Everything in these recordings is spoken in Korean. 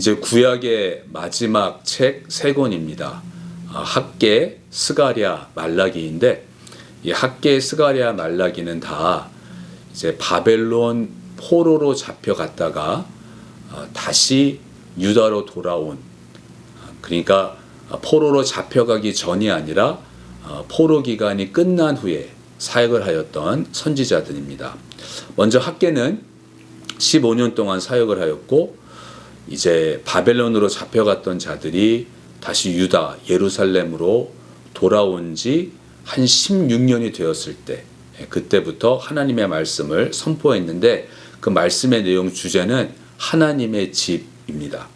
이제 구약의 마지막 책 세 권입니다. 학개, 스가랴, 말라기인데 이 학개, 스가랴, 말라기는 다 이제 바벨론 포로로 잡혀갔다가 다시 유다로 돌아온, 그러니까 포로로 잡혀가기 전이 아니라 포로 기간이 끝난 후에 사역을 하였던 선지자들입니다. 먼저 학개는 15년 동안 사역을 하였고, 이제 바벨론으로 잡혀갔던 자들이 다시 유다, 예루살렘으로 돌아온 지 한 16년이 되었을 때, 그때부터 하나님의 말씀을 선포했는데, 그 말씀의 내용 주제는 하나님의 집입니다.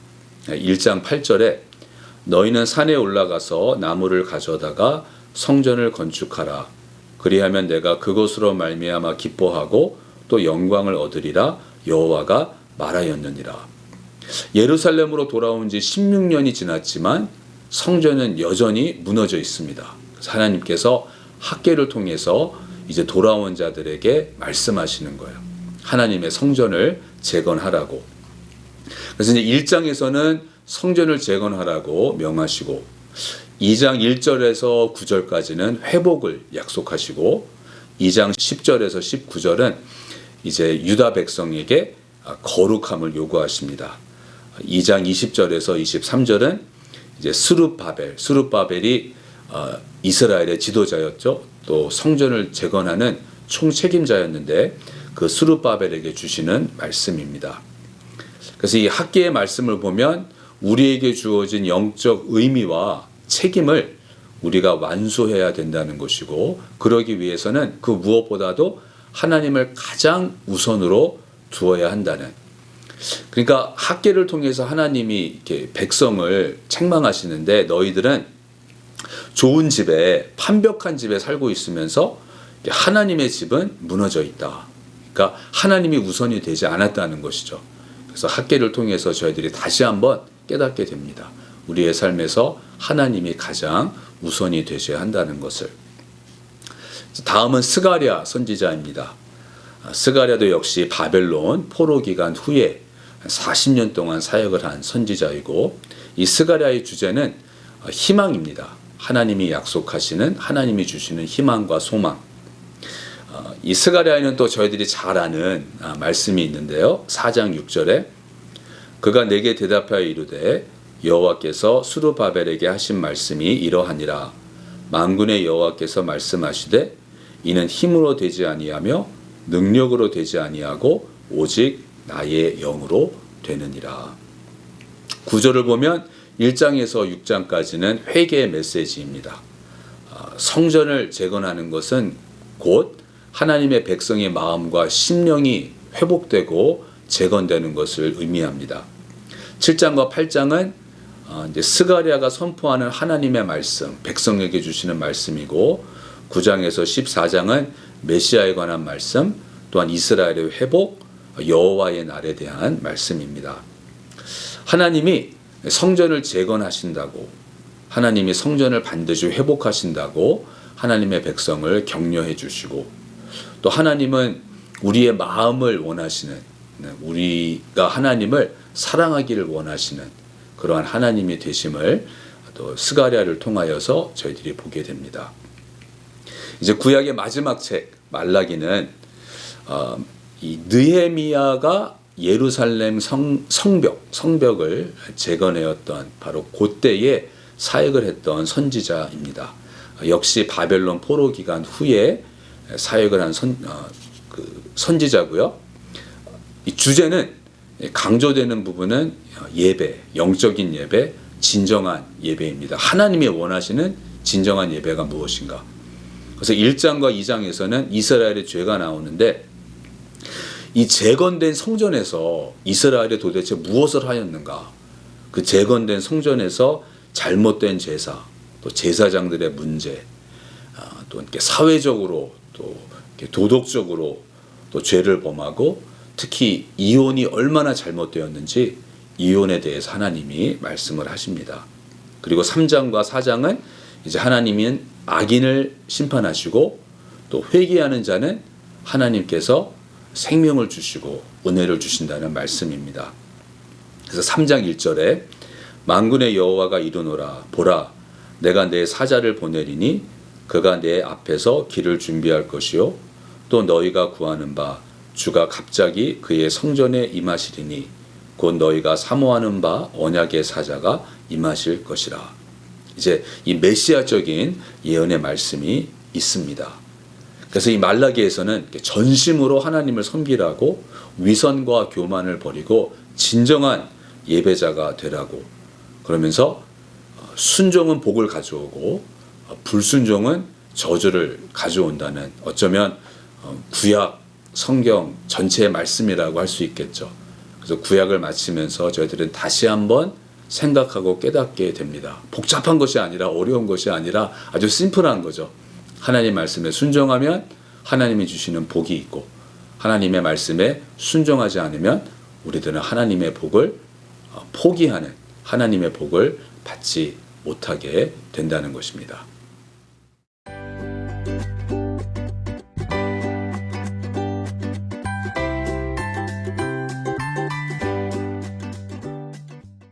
1장 8절에 너희는 산에 올라가서 나무를 가져다가 성전을 건축하라. 그리하면 내가 그것으로 말미암아 기뻐하고 또 영광을 얻으리라. 여호와가 말하였느니라. 예루살렘으로 돌아온 지 16년이 지났지만 성전은 여전히 무너져 있습니다. 그래서 하나님께서 학개를 통해서 이제 돌아온 자들에게 말씀하시는 거예요. 하나님의 성전을 재건하라고. 그래서 이제 1장에서는 성전을 재건하라고 명하시고, 2장 1절에서 9절까지는 회복을 약속하시고, 2장 10절에서 19절은 이제 유다 백성에게 거룩함을 요구하십니다. 2장 20절에서 23절은 이제 스룹바벨이 이스라엘의 지도자였죠. 또 성전을 재건하는 총책임자였는데 그 스룹바벨에게 주시는 말씀입니다. 그래서 이 학개의 말씀을 보면 우리에게 주어진 영적 의미와 책임을 우리가 완수해야 된다는 것이고, 그러기 위해서는 그 무엇보다도 하나님을 가장 우선으로 두어야 한다는, 그러니까 학개를 통해서 하나님이 이렇게 백성을 책망하시는데, 너희들은 좋은 집에, 판벽한 집에 살고 있으면서 하나님의 집은 무너져 있다. 그러니까 하나님이 우선이 되지 않았다는 것이죠. 그래서 학개를 통해서 저희들이 다시 한번 깨닫게 됩니다. 우리의 삶에서 하나님이 가장 우선이 되셔야 한다는 것을. 다음은 스가랴 선지자입니다. 스가랴도 역시 바벨론 포로 기간 후에 40년 동안 사역을 한 선지자이고, 이 스가랴의 주제는 희망입니다. 하나님이 약속하시는, 하나님이 주시는 희망과 소망. 이 스가랴에는 또 저희들이 잘 아는 말씀이 있는데요. 4장 6절에 그가 내게 대답하여 이르되 여호와께서 스룹바벨에게 하신 말씀이 이러하니라. 만군의 여호와께서 말씀하시되 이는 힘으로 되지 아니하며 능력으로 되지 아니하고 오직 나의 영으로 되느니라. 구절을 보면 1장에서 6장까지는 회개의 메시지입니다. 성전을 재건하는 것은 곧 하나님의 백성의 마음과 심령이 회복되고 재건되는 것을 의미합니다. 7장과 8장은 이제 스가랴가 선포하는 하나님의 말씀, 백성에게 주시는 말씀이고, 9장에서 14장은 메시아에 관한 말씀, 또한 이스라엘의 회복, 여호와의 날에 대한 말씀입니다. 하나님이 성전을 재건하신다고, 하나님이 성전을 반드시 회복하신다고 하나님의 백성을 격려해 주시고, 또 하나님은 우리의 마음을 원하시는, 우리가 하나님을 사랑하기를 원하시는 그러한 하나님이 되심을 또 스가랴를 통하여서 저희들이 보게 됩니다. 이제 구약의 마지막 책 말라기는 이 느헤미야가 예루살렘 성벽을 재건하였던 바로 그때에 사역을 했던 선지자입니다. 역시 바벨론 포로 기간 후에 사역을 한 선지자고요. 이 주제는, 강조되는 부분은 예배, 영적인 예배, 진정한 예배입니다. 하나님이 원하시는 진정한 예배가 무엇인가. 그래서 1장과 2장에서는 이스라엘의 죄가 나오는데, 이 재건된 성전에서 이스라엘이 도대체 무엇을 하였는가. 그 재건된 성전에서 잘못된 제사, 또 제사장들의 문제, 또 이렇게 사회적으로, 또 이렇게 도덕적으로 또 죄를 범하고, 특히 이혼이 얼마나 잘못되었는지 이혼에 대해서 하나님이 말씀을 하십니다. 그리고 3장과 4장은 이제 하나님은 악인을 심판하시고, 또 회개하는 자는 하나님께서 생명을 주시고 은혜를 주신다는 말씀입니다. 그래서 3장 1절에 만군의 여호와가 이르노라 보라 내가 내 사자를 보내리니 그가 내 앞에서 길을 준비할 것이요 또 너희가 구하는 바 주가 갑자기 그의 성전에 임하시리니 곧 너희가 사모하는 바 언약의 사자가 임하실 것이라. 이제 이 메시아적인 예언의 말씀이 있습니다. 그래서 이 말라기에서는 전심으로 하나님을 섬기라고 위선과 교만을 버리고 진정한 예배자가 되라고 그러면서 순종은 복을 가져오고 불순종은 저주를 가져온다는 어쩌면 구약 성경 전체의 말씀이라고 할 수 있겠죠. 그래서 구약을 마치면서 저희들은 다시 한번 생각하고 깨닫게 됩니다. 복잡한 것이 아니라 어려운 것이 아니라 아주 심플한 거죠. 하나님 말씀에 순종하면 하나님이 주시는 복이 있고 하나님의 말씀에 순종하지 않으면 우리들은 하나님의 복을 포기하는 하나님의 복을 받지 못하게 된다는 것입니다.